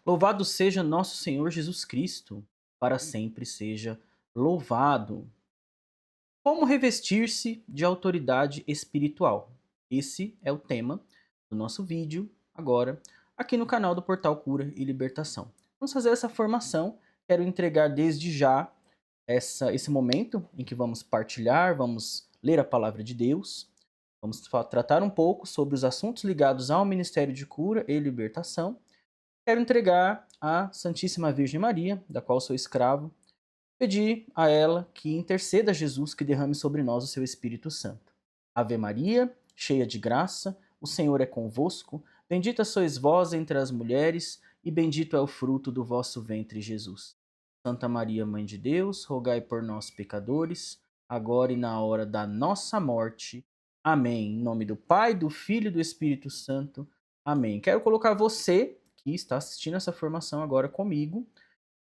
Louvado seja nosso Senhor Jesus Cristo, para sempre seja louvado. Como revestir-se de autoridade espiritual? Esse é o tema do nosso vídeo agora, aqui no canal do Portal Cura e Libertação. Vamos fazer essa formação. Quero entregar desde já esse momento em que vamos partilhar, vamos ler a palavra de Deus, vamos tratar um pouco sobre os assuntos ligados ao Ministério de Cura e Libertação. Quero entregar à Santíssima Virgem Maria, da qual sou escravo, pedir a ela que interceda a Jesus, que derrame sobre nós o seu Espírito Santo. Ave Maria, cheia de graça, o Senhor é convosco, bendita sois vós entre as mulheres, e bendito é o fruto do vosso ventre, Jesus. Santa Maria, Mãe de Deus, rogai por nós, pecadores, agora e na hora da nossa morte. Amém. Em nome do Pai, do Filho e do Espírito Santo. Amém. Quero colocar você, que está assistindo essa formação agora comigo,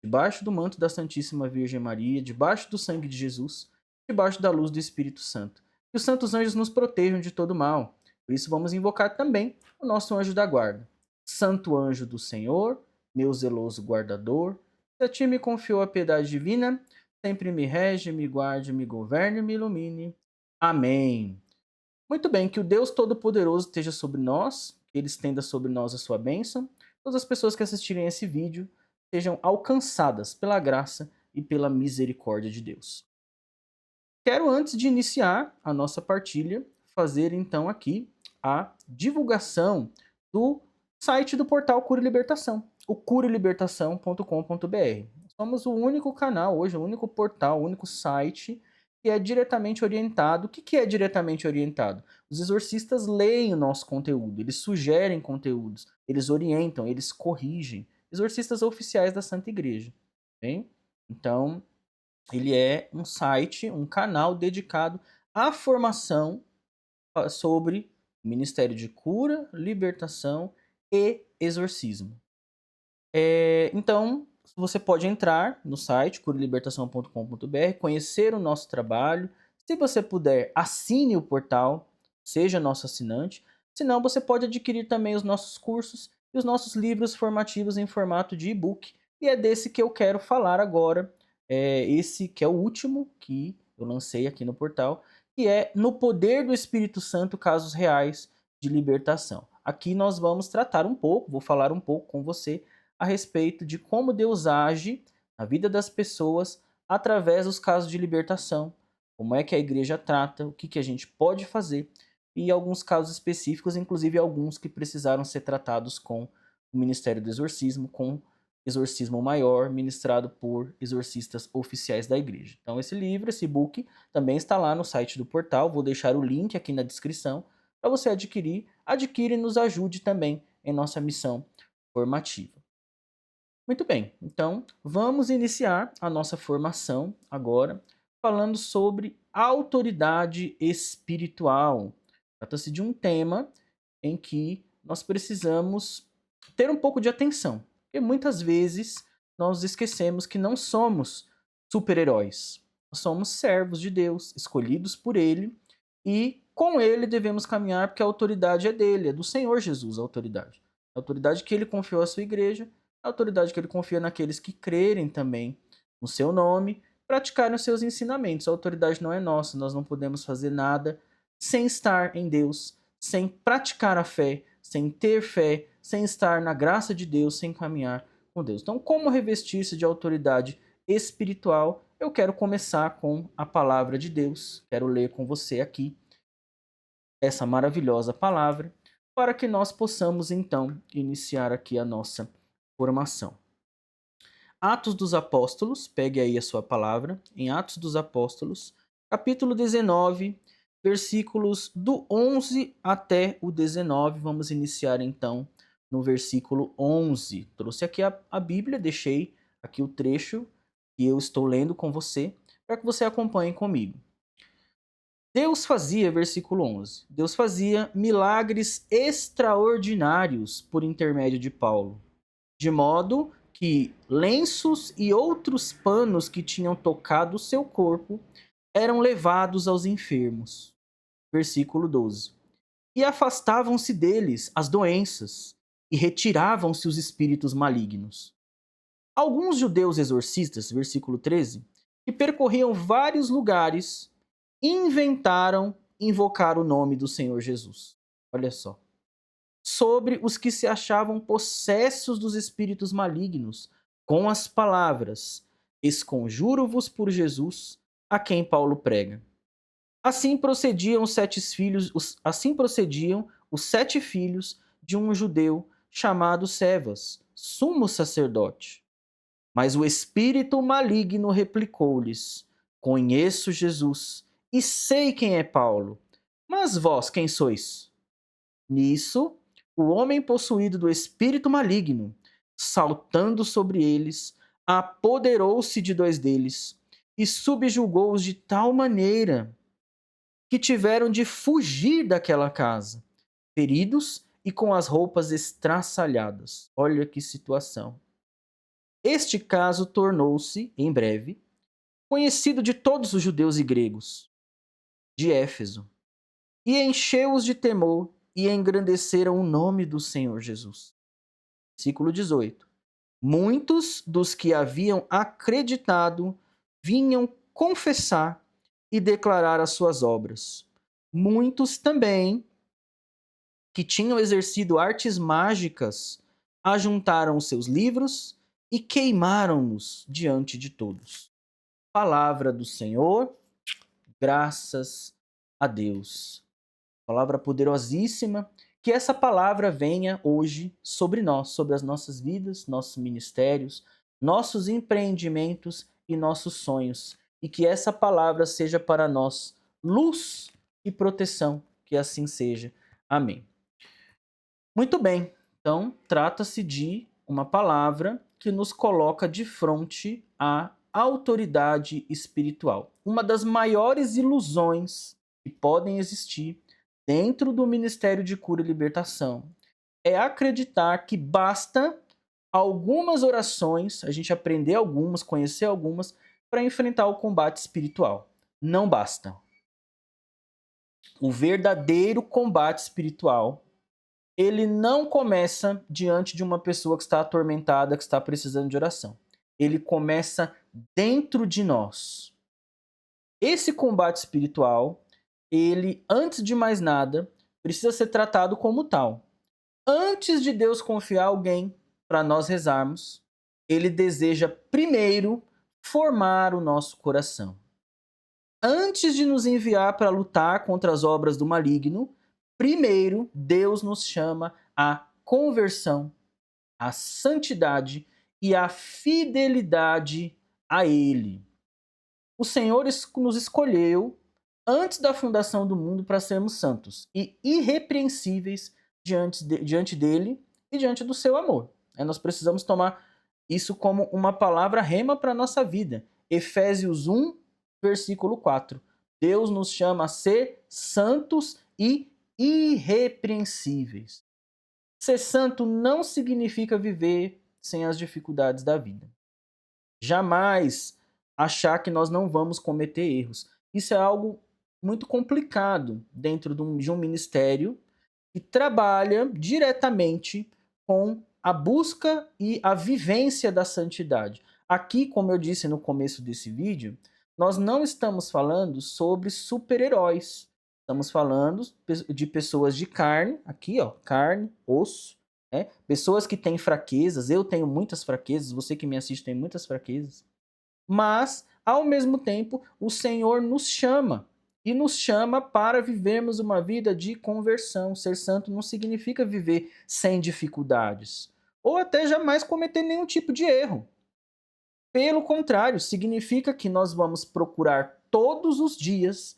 debaixo do manto da Santíssima Virgem Maria, debaixo do sangue de Jesus, debaixo da luz do Espírito Santo. Que os santos anjos nos protejam de todo mal. Por isso vamos invocar também o nosso anjo da guarda. Santo anjo do Senhor, meu zeloso guardador, se a ti me confiou a piedade divina, sempre me rege, me guarde, me governe e me ilumine. Amém. Muito bem, que o Deus Todo-Poderoso esteja sobre nós, que Ele estenda sobre nós a sua bênção. Todas as pessoas que assistirem esse vídeo sejam alcançadas pela graça e pela misericórdia de Deus. Quero, antes de iniciar a nossa partilha, fazer então aqui a divulgação do site do portal Cura e Libertação, o curelibertação.com.br. Somos o único canal hoje, o único portal, o único site que é diretamente orientado. O que é diretamente orientado? Os exorcistas leem o nosso conteúdo, eles sugerem conteúdos, eles orientam, eles corrigem. Exorcistas oficiais da Santa Igreja. Bem? Então, ele é um site, um canal dedicado à formação sobre o Ministério de Cura, Libertação e Exorcismo. Então, você pode entrar no site curalibertação.com.br, conhecer o nosso trabalho. Se você puder, assine o portal, seja nosso assinante. Se não, você pode adquirir também os nossos cursos e os nossos livros formativos em formato de e-book. E é desse que eu quero falar agora. Esse que é o último que eu lancei aqui no portal, que é No Poder do Espírito Santo, Casos Reais de Libertação. Aqui nós vamos tratar um pouco, vou falar um pouco com você a respeito de como Deus age na vida das pessoas através dos casos de libertação, como é que a igreja trata, o que a gente pode fazer e alguns casos específicos, inclusive alguns que precisaram ser tratados com o Ministério do Exorcismo, com exorcismo maior, ministrado por exorcistas oficiais da igreja. Então esse livro, esse e-book, também está lá no site do portal, vou deixar o link aqui na descrição para você adquirir. Adquire e nos ajude também em nossa missão formativa. Muito bem, então vamos iniciar a nossa formação agora falando sobre autoridade espiritual. Trata-se de um tema em que nós precisamos ter um pouco de atenção, porque muitas vezes nós esquecemos que não somos super-heróis. Nós somos servos de Deus, escolhidos por Ele, e com Ele devemos caminhar porque a autoridade é dele, é do Senhor Jesus a autoridade. A autoridade que Ele confiou à sua igreja, a autoridade que Ele confia naqueles que crerem também no seu nome, praticarem os seus ensinamentos. A autoridade não é nossa, nós não podemos fazer nada sem estar em Deus, sem praticar a fé, sem ter fé, sem estar na graça de Deus, sem caminhar com Deus. Então, como revestir-se de autoridade espiritual? Eu quero começar com a palavra de Deus. Quero ler com você aqui essa maravilhosa palavra, para que nós possamos então iniciar aqui a nossa formação. Atos dos Apóstolos, pegue aí a sua palavra, em Atos dos Apóstolos, capítulo 19, versículos do 11 até o 19. Vamos iniciar então no versículo 11. Trouxe aqui a Bíblia, deixei aqui o trecho que eu estou lendo com você, para que você acompanhe comigo. Deus fazia, versículo 11, Deus fazia milagres extraordinários por intermédio de Paulo, de modo que lenços e outros panos que tinham tocado o seu corpo eram levados aos enfermos. Versículo 12. E afastavam-se deles as doenças, e retiravam-se os espíritos malignos. Alguns judeus exorcistas, versículo 13, que percorriam vários lugares, inventaram invocar o nome do Senhor Jesus. Olha só. Sobre os que se achavam possessos dos espíritos malignos, com as palavras: esconjuro-vos por Jesus, a quem Paulo prega. Assim procediam os 7 filhos de um judeu chamado Sevas, sumo sacerdote. Mas o espírito maligno replicou-lhes: conheço Jesus e sei quem é Paulo. Mas vós quem sois? Nisso, o homem possuído do espírito maligno, saltando sobre eles, apoderou-se de 2 deles e subjugou-os de tal maneira que tiveram de fugir daquela casa, feridos e com as roupas estraçalhadas. Olha que situação. Este caso tornou-se, em breve, conhecido de todos os judeus e gregos de Éfeso, e encheu-os de temor e engrandeceram o nome do Senhor Jesus. Versículo 18. Muitos dos que haviam acreditado vinham confessar e declarar as suas obras. Muitos também que tinham exercido artes mágicas ajuntaram os seus livros e queimaram-nos diante de todos. Palavra do Senhor, graças a Deus. Palavra poderosíssima, que essa palavra venha hoje sobre nós, sobre as nossas vidas, nossos ministérios, nossos empreendimentos e nossos sonhos, e que essa palavra seja para nós luz e proteção, que assim seja. Amém. Muito bem, então trata-se de uma palavra que nos coloca de frente à autoridade espiritual. Uma das maiores ilusões que podem existir dentro do Ministério de Cura e Libertação é acreditar que basta algumas orações, a gente aprender algumas, conhecer algumas, para enfrentar o combate espiritual. Não basta. O verdadeiro combate espiritual, ele não começa diante de uma pessoa que está atormentada, que está precisando de oração. Ele começa dentro de nós. Esse combate espiritual, ele, antes de mais nada, precisa ser tratado como tal. Antes de Deus confiar alguém para nós rezarmos, ele deseja primeiro formar o nosso coração. Antes de nos enviar para lutar contra as obras do maligno, primeiro Deus nos chama à conversão, à santidade e à fidelidade a Ele. O Senhor nos escolheu antes da fundação do mundo para sermos santos e irrepreensíveis diante dele e diante do seu amor. Nós precisamos tomar isso como uma palavra rema para a nossa vida. Efésios 1, versículo 4. Deus nos chama a ser santos e irrepreensíveis. Ser santo não significa viver sem as dificuldades da vida. Jamais achar que nós não vamos cometer erros. Isso é algo muito complicado dentro de um ministério que trabalha diretamente com a busca e a vivência da santidade. Aqui, como eu disse no começo desse vídeo, nós não estamos falando sobre super-heróis. Estamos falando de pessoas de carne, aqui ó, carne, osso, né? Pessoas que têm fraquezas. Eu tenho muitas fraquezas, você que me assiste tem muitas fraquezas. Mas, ao mesmo tempo, o Senhor nos chama. E nos chama para vivermos uma vida de conversão. Ser santo não significa viver sem dificuldades. Ou até jamais cometer nenhum tipo de erro. Pelo contrário, significa que nós vamos procurar todos os dias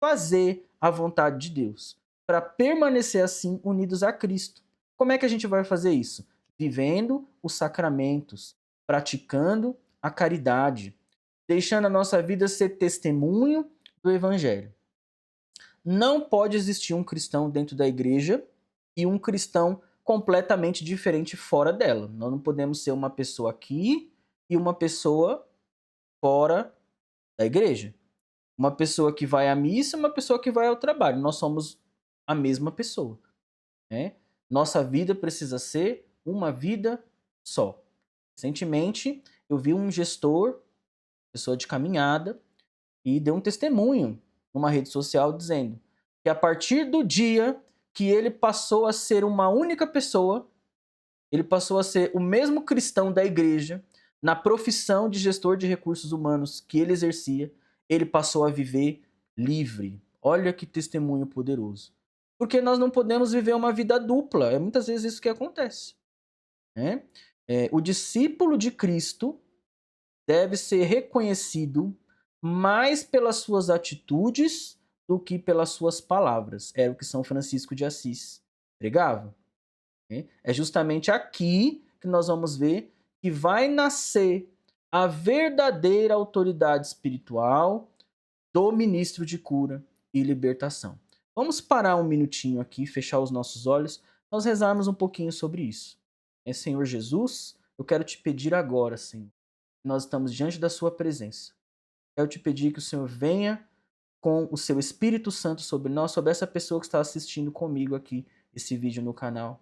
fazer a vontade de Deus. Para permanecer assim unidos a Cristo. Como é que a gente vai fazer isso? Vivendo os sacramentos. Praticando a caridade. Deixando a nossa vida ser testemunho do Evangelho. Não pode existir um cristão dentro da igreja e um cristão completamente diferente fora dela. Nós não podemos ser uma pessoa aqui e uma pessoa fora da igreja. Uma pessoa que vai à missa e uma pessoa que vai ao trabalho. Nós somos a mesma pessoa. Né? Nossa vida precisa ser uma vida só. Recentemente, eu vi um gestor, pessoa de caminhada, e deu um testemunho numa rede social dizendo que a partir do dia que ele passou a ser uma única pessoa, ele passou a ser o mesmo cristão da igreja, na profissão de gestor de recursos humanos que ele exercia, ele passou a viver livre. Olha que testemunho poderoso. Porque nós não podemos viver uma vida dupla. É muitas vezes isso que acontece, né? O discípulo de Cristo deve ser reconhecido mais pelas suas atitudes do que pelas suas palavras. Era o que São Francisco de Assis pregava. Né? É justamente aqui que nós vamos ver que vai nascer a verdadeira autoridade espiritual do ministro de cura e libertação. Vamos parar um minutinho aqui, fechar os nossos olhos, nós rezarmos um pouquinho sobre isso. Senhor Jesus, eu quero te pedir agora, Senhor, nós estamos diante da sua presença. Quero te pedir que o Senhor venha com o seu Espírito Santo sobre nós, sobre essa pessoa que está assistindo comigo aqui esse vídeo no canal.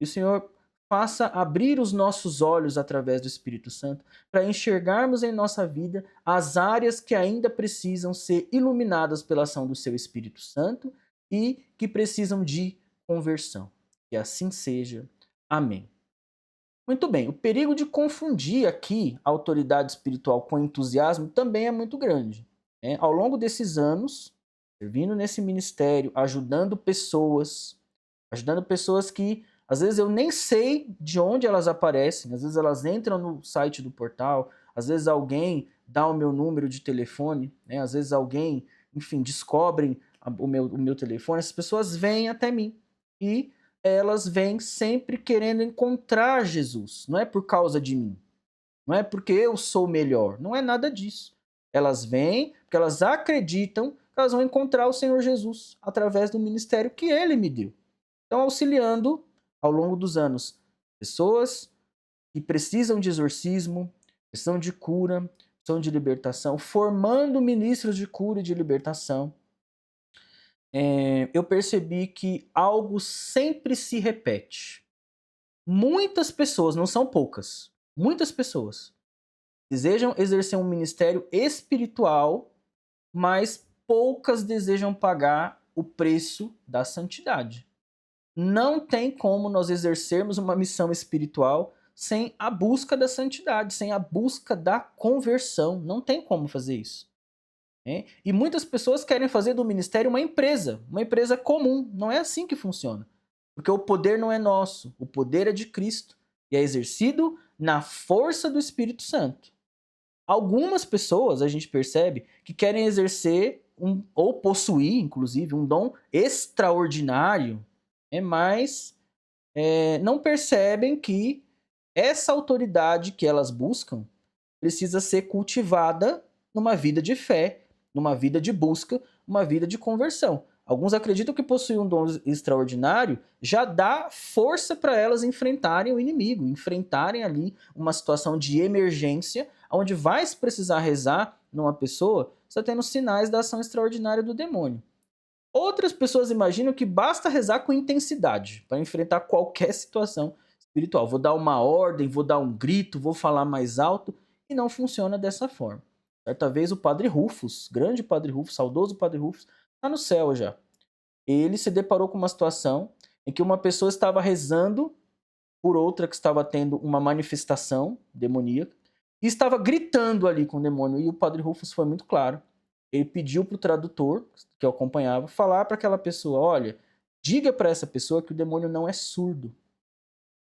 E o Senhor faça abrir os nossos olhos através do Espírito Santo para enxergarmos em nossa vida as áreas que ainda precisam ser iluminadas pela ação do seu Espírito Santo e que precisam de conversão. Que assim seja. Amém. Muito bem, o perigo de confundir aqui a autoridade espiritual com entusiasmo também é muito grande. Né? Ao longo desses anos, servindo nesse ministério, ajudando pessoas que às vezes eu nem sei de onde elas aparecem, às vezes elas entram no site do portal, às vezes alguém dá o meu número de telefone, né? Às vezes alguém, enfim, descobrem o meu telefone, essas pessoas vêm até mim e elas vêm sempre querendo encontrar Jesus. Não é por causa de mim. Não é porque eu sou melhor. Não é nada disso. Elas vêm porque elas acreditam que elas vão encontrar o Senhor Jesus através do ministério que Ele me deu. Então, auxiliando, ao longo dos anos, pessoas que precisam de exorcismo, precisam de cura, precisam de libertação, formando ministros de cura e de libertação, eu percebi que algo sempre se repete. Muitas pessoas, não são poucas, muitas pessoas desejam exercer um ministério espiritual, mas poucas desejam pagar o preço da santidade. Não tem como nós exercermos uma missão espiritual sem a busca da santidade, sem a busca da conversão. Não tem como fazer isso. Né? E muitas pessoas querem fazer do ministério uma empresa comum. Não é assim que funciona. Porque o poder não é nosso, o poder é de Cristo e é exercido na força do Espírito Santo. Algumas pessoas, a gente percebe, que querem exercer ou possuir, inclusive, um dom extraordinário, mas não percebem que essa autoridade que elas buscam precisa ser cultivada numa vida de fé, numa vida de busca, uma vida de conversão. Alguns acreditam que possuir um dom extraordinário já dá força para elas enfrentarem o inimigo, enfrentarem ali uma situação de emergência, onde vai se precisar rezar numa pessoa, está tendo sinais da ação extraordinária do demônio. Outras pessoas imaginam que basta rezar com intensidade para enfrentar qualquer situação espiritual. Vou dar uma ordem, vou dar um grito, vou falar mais alto, e não funciona dessa forma. Certa vez o Padre Rufus, grande Padre Rufus, saudoso Padre Rufus, está no céu já. Ele se deparou com uma situação em que uma pessoa estava rezando por outra que estava tendo uma manifestação demoníaca e estava gritando ali com o demônio. E o Padre Rufus foi muito claro. Ele pediu para o tradutor, que o acompanhava, falar para aquela pessoa: olha, diga para essa pessoa que o demônio não é surdo.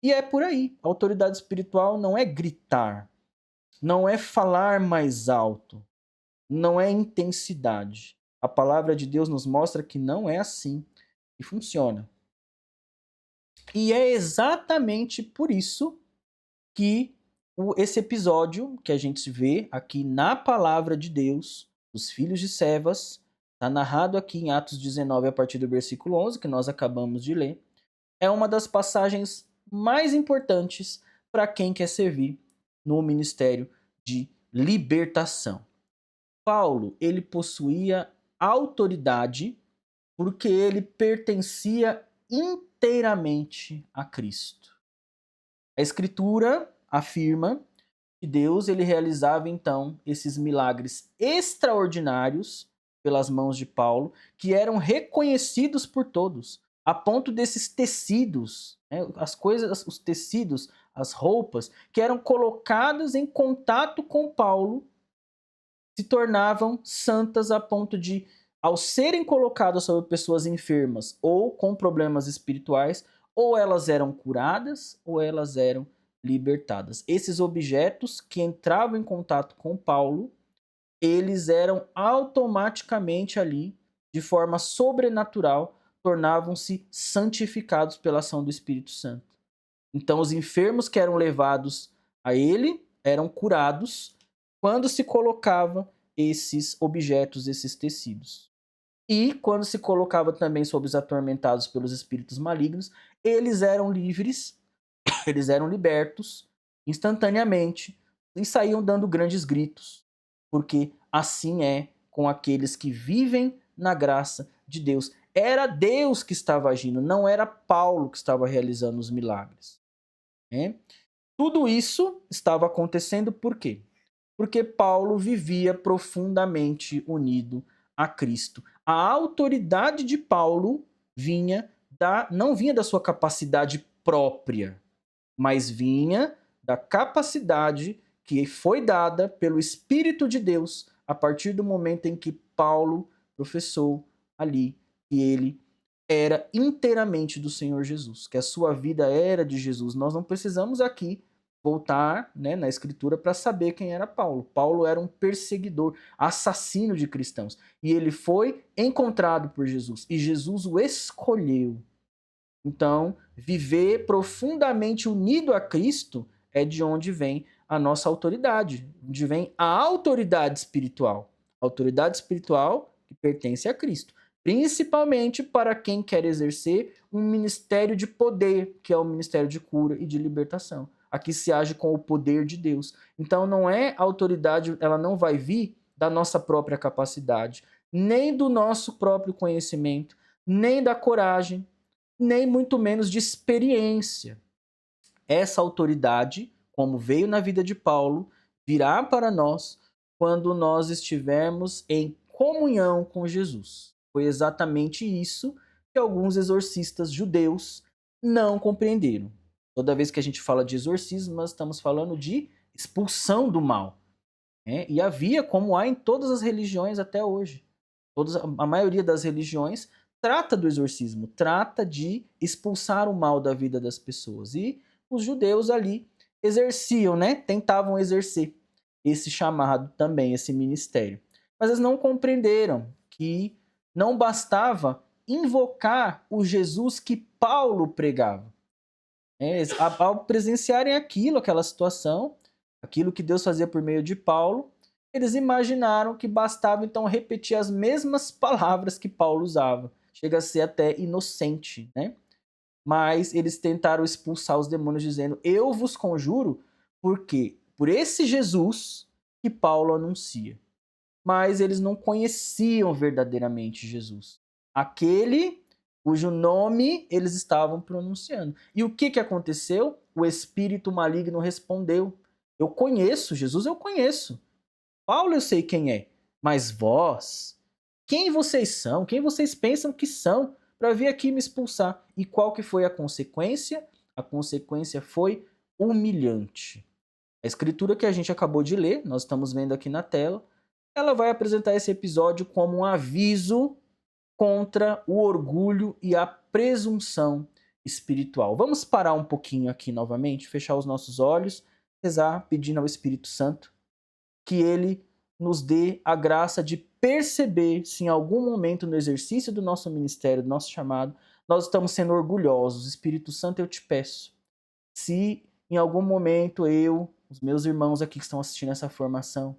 E é por aí. A autoridade espiritual não é gritar, não é falar mais alto, não é intensidade. A palavra de Deus nos mostra que não é assim que funciona. E é exatamente por isso que esse episódio que a gente vê aqui na palavra de Deus, os filhos de Sevas, está narrado aqui em Atos 19, a partir do versículo 11, que nós acabamos de ler, é uma das passagens mais importantes para quem quer servir no ministério de libertação. Paulo, ele possuía autoridade porque ele pertencia inteiramente a Cristo. A Escritura afirma que Deus ele realizava então esses milagres extraordinários pelas mãos de Paulo, que eram reconhecidos por todos, a ponto desses tecidos, né, as coisas, os tecidos, as roupas que eram colocadas em contato com Paulo se tornavam santas a ponto de, ao serem colocadas sobre pessoas enfermas ou com problemas espirituais, ou elas eram curadas ou elas eram libertadas. Esses objetos que entravam em contato com Paulo, eles eram automaticamente ali, de forma sobrenatural, tornavam-se santificados pela ação do Espírito Santo. Então, os enfermos que eram levados a ele eram curados quando se colocava esses objetos, esses tecidos. E quando se colocava também sobre os atormentados pelos espíritos malignos, eles eram livres, eles eram libertos instantaneamente e saíam dando grandes gritos, porque assim é com aqueles que vivem na graça de Deus. Era Deus que estava agindo, não era Paulo que estava realizando os milagres, né? Tudo isso estava acontecendo por quê? Porque Paulo vivia profundamente unido a Cristo. A autoridade de Paulo não vinha da sua capacidade própria, mas vinha da capacidade que foi dada pelo Espírito de Deus a partir do momento em que Paulo professou ali que ele era inteiramente do Senhor Jesus, que a sua vida era de Jesus. Nós não precisamos aqui voltar, né, na Escritura para saber quem era Paulo. Paulo era um perseguidor, assassino de cristãos. E ele foi encontrado por Jesus. E Jesus o escolheu. Então, viver profundamente unido a Cristo é de onde vem a nossa autoridade, onde vem a autoridade espiritual. A autoridade espiritual que pertence a Cristo. Principalmente para quem quer exercer um ministério de poder, que é o ministério de cura e de libertação. Aqui se age com o poder de Deus. Então não é autoridade, ela não vai vir da nossa própria capacidade, nem do nosso próprio conhecimento, nem da coragem, nem muito menos de experiência. Essa autoridade, como veio na vida de Paulo, virá para nós quando nós estivermos em comunhão com Jesus. Foi exatamente isso que alguns exorcistas judeus não compreenderam. Toda vez que a gente fala de exorcismo, nós estamos falando de expulsão do mal, né? E havia, como há em todas as religiões até hoje. A maioria das religiões trata do exorcismo, trata de expulsar o mal da vida das pessoas. E os judeus ali exerciam, né? Tentavam exercer esse chamado também, esse ministério. Mas eles não compreenderam que não bastava invocar o Jesus que Paulo pregava. Ao presenciarem aquilo, aquela situação, aquilo que Deus fazia por meio de Paulo, eles imaginaram que bastava então repetir as mesmas palavras que Paulo usava. Chega a ser até inocente, né? Mas eles tentaram expulsar os demônios dizendo: eu vos conjuro porque por esse Jesus que Paulo anuncia. Mas eles não conheciam verdadeiramente Jesus. Aquele cujo nome eles estavam pronunciando. E o que aconteceu? O espírito maligno respondeu: eu conheço, Jesus eu conheço. Paulo eu sei quem é. Mas vós, quem vocês são? Quem vocês pensam que são para vir aqui me expulsar? E qual que foi a consequência? A consequência foi humilhante. A escritura que a gente acabou de ler, nós estamos vendo aqui na tela, ela vai apresentar esse episódio como um aviso contra o orgulho e a presunção espiritual. Vamos parar um pouquinho aqui novamente, fechar os nossos olhos, rezar, pedindo ao Espírito Santo que ele nos dê a graça de perceber se em algum momento no exercício do nosso ministério, do nosso chamado, nós estamos sendo orgulhosos. Espírito Santo, eu te peço, se em algum momento eu, os meus irmãos aqui que estão assistindo essa formação,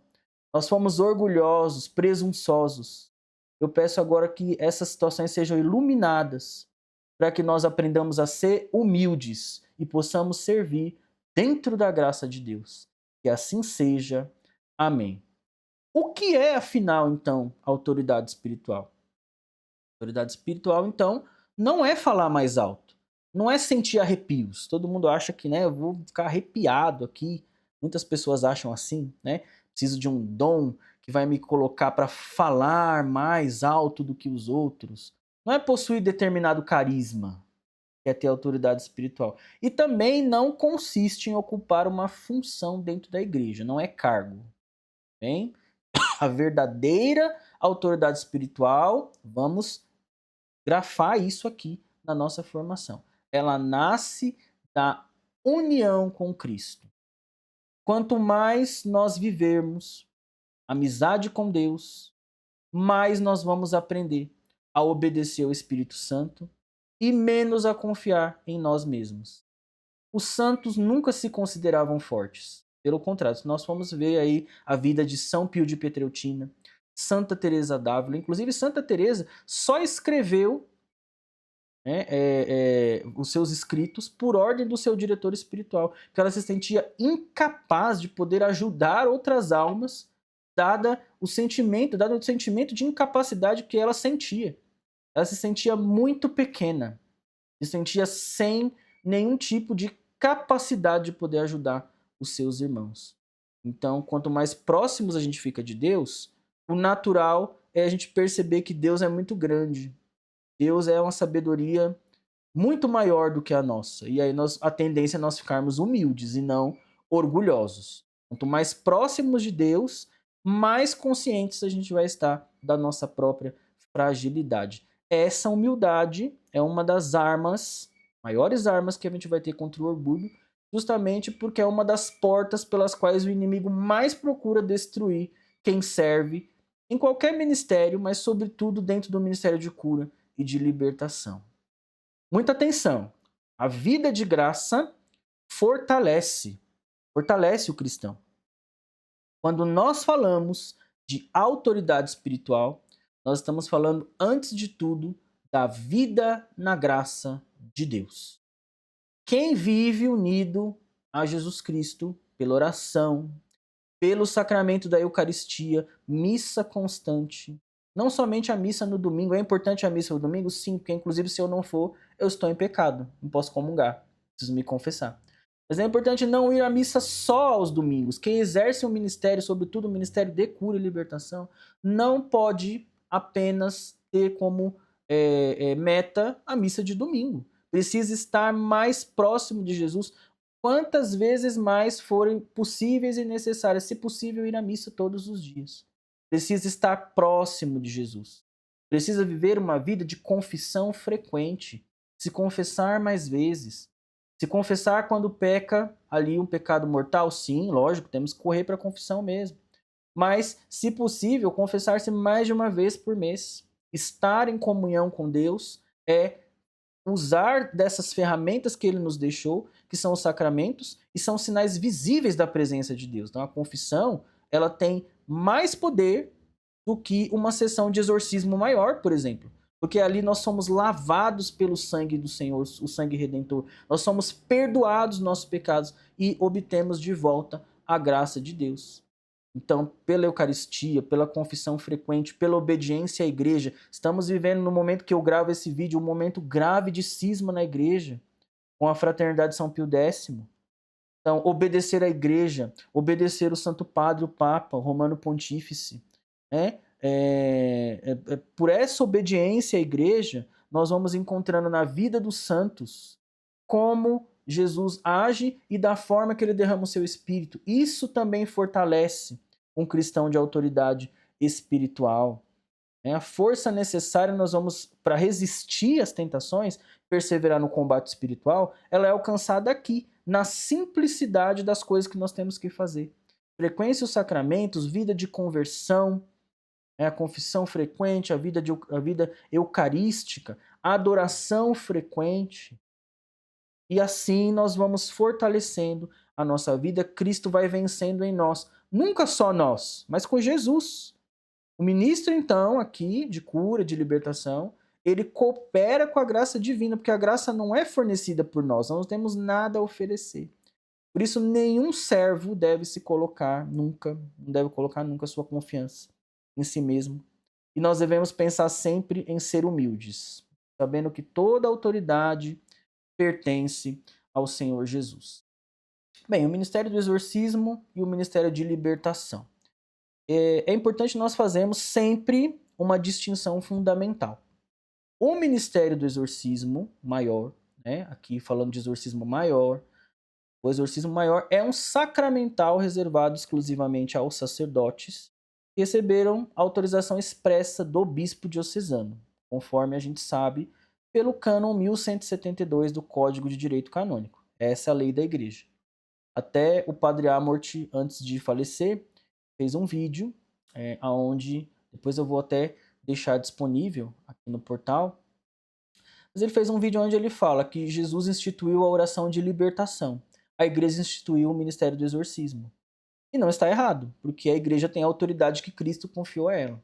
nós fomos orgulhosos, presunçosos, eu peço agora que essas situações sejam iluminadas para que nós aprendamos a ser humildes e possamos servir dentro da graça de Deus. Que assim seja. Amém. O que é, afinal, então, a autoridade espiritual? A autoridade espiritual, então, não é falar mais alto. Não é sentir arrepios. Todo mundo acha que, né, eu vou ficar arrepiado aqui. Muitas pessoas acham assim, né? Preciso de um dom que vai me colocar para falar mais alto do que os outros. Não é possuir determinado carisma, que é ter autoridade espiritual. E também não consiste em ocupar uma função dentro da igreja, não é cargo. Bem, a verdadeira autoridade espiritual, vamos grafar isso aqui na nossa formação. Ela nasce da união com Cristo. Quanto mais nós vivermos amizade com Deus, mais nós vamos aprender a obedecer ao Espírito Santo e menos a confiar em nós mesmos. Os santos nunca se consideravam fortes. Pelo contrário, se nós formos ver aí a vida de São Pio de Pietrelcina, Santa Teresa d'Ávila, inclusive Santa Teresa só escreveu, né, os seus escritos por ordem do seu diretor espiritual, que ela se sentia incapaz de poder ajudar outras almas, dado o sentimento de incapacidade que ela sentia. Ela se sentia muito pequena, se sentia sem nenhum tipo de capacidade de poder ajudar os seus irmãos. Então, quanto mais próximos a gente fica de Deus, o natural é a gente perceber que Deus é muito grande. Deus é uma sabedoria muito maior do que a nossa. E aí a tendência é nós ficarmos humildes e não orgulhosos. Quanto mais próximos de Deus, mais conscientes a gente vai estar da nossa própria fragilidade. Essa humildade é uma das armas, maiores armas que a gente vai ter contra o orgulho, justamente porque é uma das portas pelas quais o inimigo mais procura destruir quem serve em qualquer ministério, mas sobretudo dentro do ministério de cura e de libertação. Muita atenção. A vida de graça fortalece o cristão. Quando nós falamos de autoridade espiritual, nós estamos falando, antes de tudo, da vida na graça de Deus. Quem vive unido a Jesus Cristo pela oração, pelo sacramento da Eucaristia, missa constante. Não somente a missa no domingo. É importante a missa no domingo? Sim, porque inclusive se eu não for, eu estou em pecado. Não posso comungar. Preciso me confessar. Mas é importante não ir à missa só aos domingos. Quem exerce um ministério, sobretudo o ministério de cura e libertação, não pode apenas ter como meta a missa de domingo. Precisa estar mais próximo de Jesus, quantas vezes mais forem possíveis e necessárias, se possível, ir à missa todos os dias. Precisa estar próximo de Jesus. Precisa viver uma vida de confissão frequente, se confessar mais vezes. Se confessar quando peca ali um pecado mortal, sim, lógico, temos que correr para a confissão mesmo. Mas, se possível, confessar-se mais de uma vez por mês. Estar em comunhão com Deus é usar dessas ferramentas que ele nos deixou, que são os sacramentos, e são sinais visíveis da presença de Deus. Então a confissão, ela tem mais poder do que uma sessão de exorcismo maior, por exemplo. Porque ali nós somos lavados pelo sangue do Senhor, o sangue redentor. Nós somos perdoados dos nossos pecados e obtemos de volta a graça de Deus. Então, pela Eucaristia, pela confissão frequente, pela obediência à igreja, estamos vivendo no momento que eu gravo esse vídeo, um momento grave de cisma na igreja, com a Fraternidade São Pio X. Então, obedecer à igreja, obedecer o Santo Padre, o Papa, o Romano Pontífice, né? Por essa obediência à igreja, nós vamos encontrando na vida dos santos como Jesus age e da forma que ele derrama o seu espírito. Isso também fortalece um cristão de autoridade espiritual. A força necessária nós vamos para resistir às tentações, perseverar no combate espiritual, ela é alcançada aqui, na simplicidade das coisas que nós temos que fazer. Frequência os sacramentos, vida de conversão, a confissão frequente, a vida eucarística, a adoração frequente. E assim nós vamos fortalecendo a nossa vida, Cristo vai vencendo em nós. Nunca só nós, mas com Jesus. O ministro, então, aqui, de cura, de libertação, ele coopera com a graça divina, porque a graça não é fornecida por nós não temos nada a oferecer. Por isso, nenhum servo deve se colocar nunca, não deve colocar nunca sua confiança em si mesmo. E nós devemos pensar sempre em ser humildes, sabendo que toda autoridade pertence ao Senhor Jesus. Bem, o ministério do exorcismo e o ministério de libertação. É importante nós fazermos sempre uma distinção fundamental. O ministério do exorcismo maior, né, aqui falando de exorcismo maior, o exorcismo maior é um sacramental reservado exclusivamente aos sacerdotes que receberam autorização expressa do bispo diocesano, conforme a gente sabe pelo cânon 1172 do Código de Direito Canônico. Essa é a lei da igreja. Até o padre Amort, antes de falecer, fez um vídeo onde, depois eu vou até deixar disponível aqui no portal, mas ele fez um vídeo onde ele fala que Jesus instituiu a oração de libertação. A igreja instituiu o ministério do exorcismo. E não está errado, porque a igreja tem a autoridade que Cristo confiou a ela.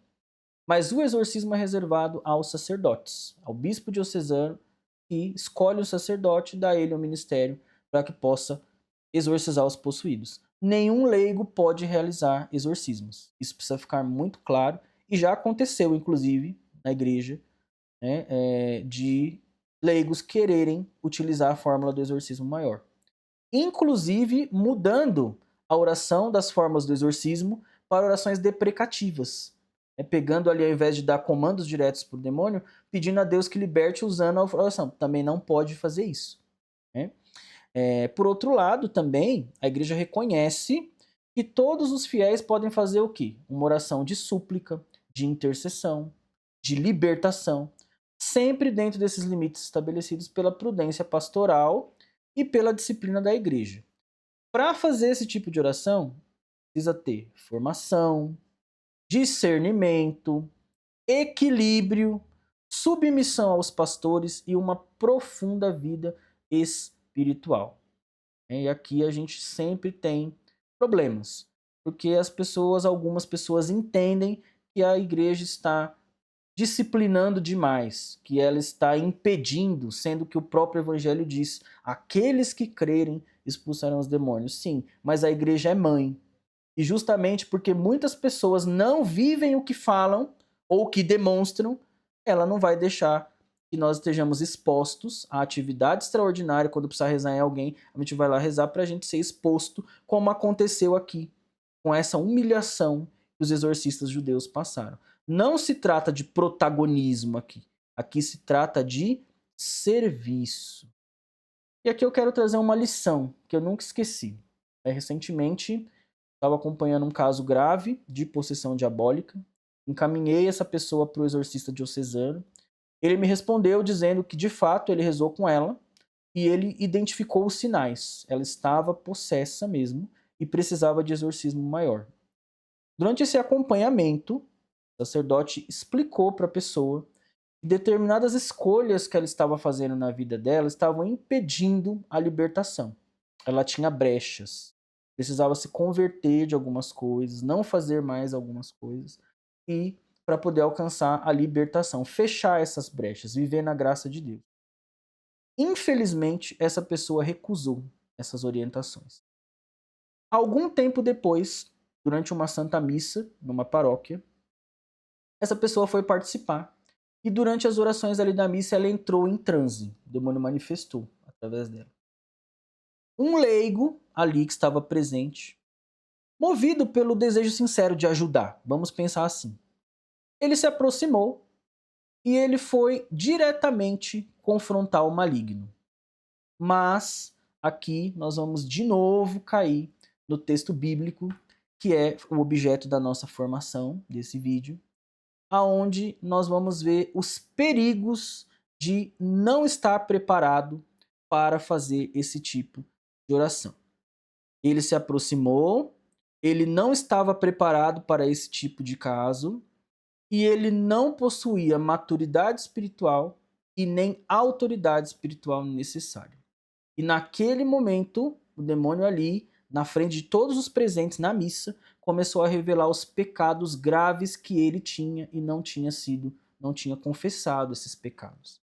Mas o exorcismo é reservado aos sacerdotes, ao bispo diocesano, que escolhe o sacerdote e dá a ele o ministério para que possa exorcizar os possuídos. Nenhum leigo pode realizar exorcismos. Isso precisa ficar muito claro, e já aconteceu, inclusive, na igreja, né, de leigos quererem utilizar a fórmula do exorcismo maior. Inclusive mudando a oração das formas do exorcismo para orações deprecativas. Pegando ali, ao invés de dar comandos diretos para o demônio, pedindo a Deus que liberte usando a oração. Também não pode fazer isso. Né? Por outro lado, também, a igreja reconhece que todos os fiéis podem fazer o quê? Uma oração de súplica, de intercessão, de libertação, sempre dentro desses limites estabelecidos pela prudência pastoral e pela disciplina da igreja. Para fazer esse tipo de oração, precisa ter formação, discernimento, equilíbrio, submissão aos pastores e uma profunda vida espiritual. E aqui a gente sempre tem problemas, porque algumas pessoas entendem que a igreja está disciplinando demais, que ela está impedindo, sendo que o próprio evangelho diz: aqueles que crerem expulsarão os demônios. Sim, mas a igreja é mãe. E justamente porque muitas pessoas não vivem o que falam ou o que demonstram, ela não vai deixar que nós estejamos expostos à atividade extraordinária. Quando precisar rezar em alguém, a gente vai lá rezar para a gente ser exposto, como aconteceu aqui, com essa humilhação que os exorcistas judeus passaram. Não se trata de protagonismo aqui. Aqui se trata de serviço. E aqui eu quero trazer uma lição que eu nunca esqueci. Recentemente, estava acompanhando um caso grave de possessão diabólica. Encaminhei essa pessoa para o exorcista diocesano. Ele me respondeu dizendo que, de fato, ele rezou com ela e ele identificou os sinais. Ela estava possessa mesmo e precisava de exorcismo maior. Durante esse acompanhamento, o sacerdote explicou para a pessoa que determinadas escolhas que ela estava fazendo na vida dela estavam impedindo a libertação. Ela tinha brechas, precisava se converter de algumas coisas, não fazer mais algumas coisas, e para poder alcançar a libertação, fechar essas brechas, viver na graça de Deus. Infelizmente, essa pessoa recusou essas orientações. Algum tempo depois, durante uma santa missa, numa paróquia, essa pessoa foi participar. E durante as orações ali da missa, ela entrou em transe. O demônio manifestou através dela. Um leigo ali que estava presente, movido pelo desejo sincero de ajudar, vamos pensar assim, ele se aproximou e ele foi diretamente confrontar o maligno. Mas aqui nós vamos de novo cair no texto bíblico, que é o objeto da nossa formação desse vídeo, aonde nós vamos ver os perigos de não estar preparado para fazer esse tipo de oração. Ele se aproximou, ele não estava preparado para esse tipo de caso e ele não possuía maturidade espiritual e nem autoridade espiritual necessária. E naquele momento, o demônio ali, na frente de todos os presentes na missa, começou a revelar os pecados graves que ele tinha e não tinha confessado esses pecados.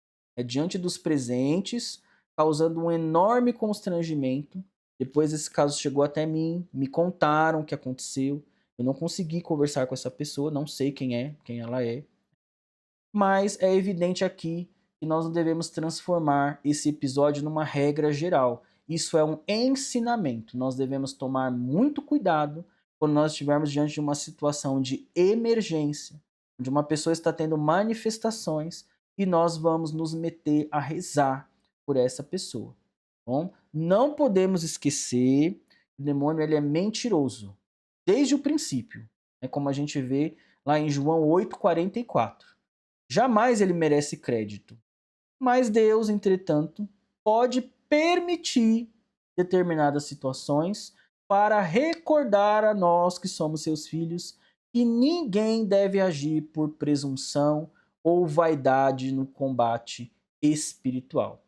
Diante dos presentes, causando um enorme constrangimento. Depois esse caso chegou até mim, me contaram o que aconteceu. Eu não consegui conversar com essa pessoa, não sei quem ela é. Mas é evidente aqui que nós não devemos transformar esse episódio numa regra geral. Isso é um ensinamento. Nós devemos tomar muito cuidado quando nós estivermos diante de uma situação de emergência, onde uma pessoa está tendo manifestações e nós vamos nos meter a rezar por essa pessoa. Bom, não podemos esquecer que o demônio ele é mentiroso desde o princípio, como a gente vê lá em João 8,44. Jamais ele merece crédito. Mas Deus, entretanto, pode permitir determinadas situações para recordar a nós que somos seus filhos que ninguém deve agir por presunção ou vaidade no combate espiritual.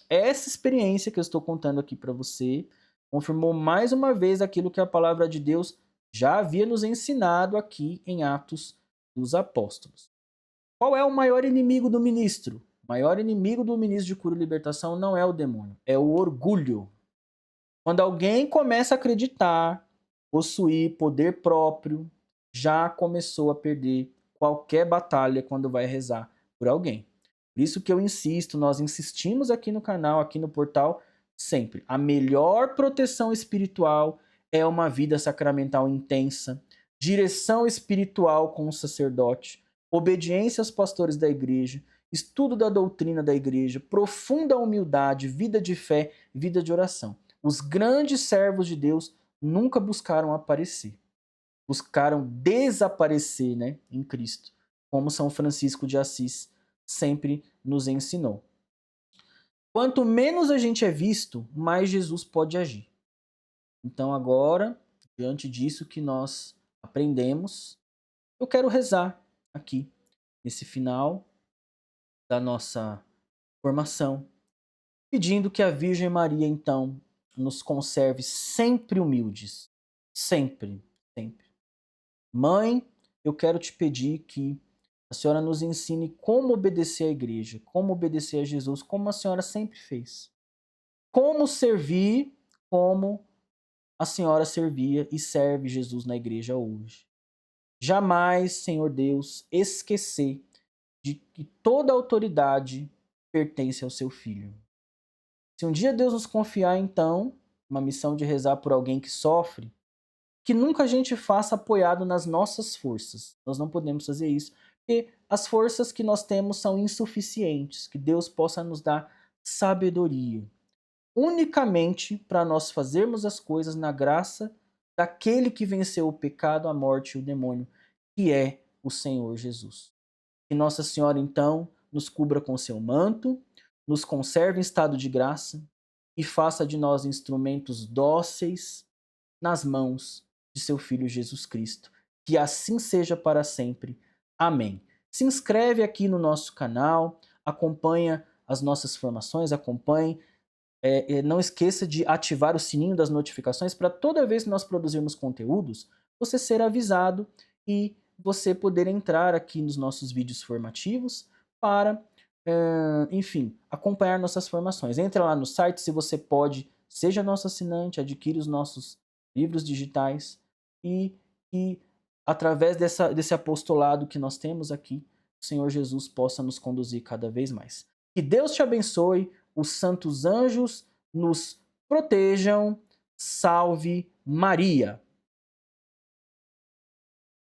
Essa experiência que eu estou contando aqui para você confirmou mais uma vez aquilo que a palavra de Deus já havia nos ensinado aqui em Atos dos Apóstolos. Qual é o maior inimigo do ministro? O maior inimigo do ministro de cura e libertação não é o demônio, é o orgulho. Quando alguém começa a acreditar, possuir poder próprio, já começou a perder qualquer batalha quando vai rezar por alguém. Por isso que eu insisto, nós insistimos aqui no canal, aqui no portal, sempre. A melhor proteção espiritual é uma vida sacramental intensa, direção espiritual com o sacerdote, obediência aos pastores da igreja, estudo da doutrina da igreja, profunda humildade, vida de fé, vida de oração. Os grandes servos de Deus nunca buscaram aparecer. Buscaram desaparecer, em Cristo, como São Francisco de Assis sempre nos ensinou. Quanto menos a gente é visto, mais Jesus pode agir. Então agora, diante disso que nós aprendemos, eu quero rezar aqui, nesse final da nossa formação, pedindo que a Virgem Maria, então, nos conserve sempre humildes. Sempre, sempre. Mãe, eu quero te pedir que a senhora nos ensine como obedecer à igreja, como obedecer a Jesus, como a senhora sempre fez. Como servir como a senhora servia e serve Jesus na igreja hoje. Jamais, Senhor Deus, esquecer de que toda autoridade pertence ao seu Filho. Se um dia Deus nos confiar, então, uma missão de rezar por alguém que sofre, que nunca a gente faça apoiado nas nossas forças. Nós não podemos fazer isso, porque as forças que nós temos são insuficientes. Que Deus possa nos dar sabedoria, unicamente para nós fazermos as coisas na graça daquele que venceu o pecado, a morte e o demônio, que é o Senhor Jesus. Que Nossa Senhora, então, nos cubra com seu manto, nos conserve em estado de graça e faça de nós instrumentos dóceis nas mãos de seu Filho Jesus Cristo. Que assim seja para sempre. Amém. Se inscreve aqui no nosso canal, acompanha as nossas formações, acompanhe. Não esqueça de ativar o sininho das notificações para toda vez que nós produzirmos conteúdos, você ser avisado e você poder entrar aqui nos nossos vídeos formativos para, enfim, acompanhar nossas formações. Entra lá no site, se você pode, seja nosso assinante, adquire os nossos livros digitais e através desse apostolado que nós temos aqui, o Senhor Jesus possa nos conduzir cada vez mais. Que Deus te abençoe, os santos anjos nos protejam. Salve Maria!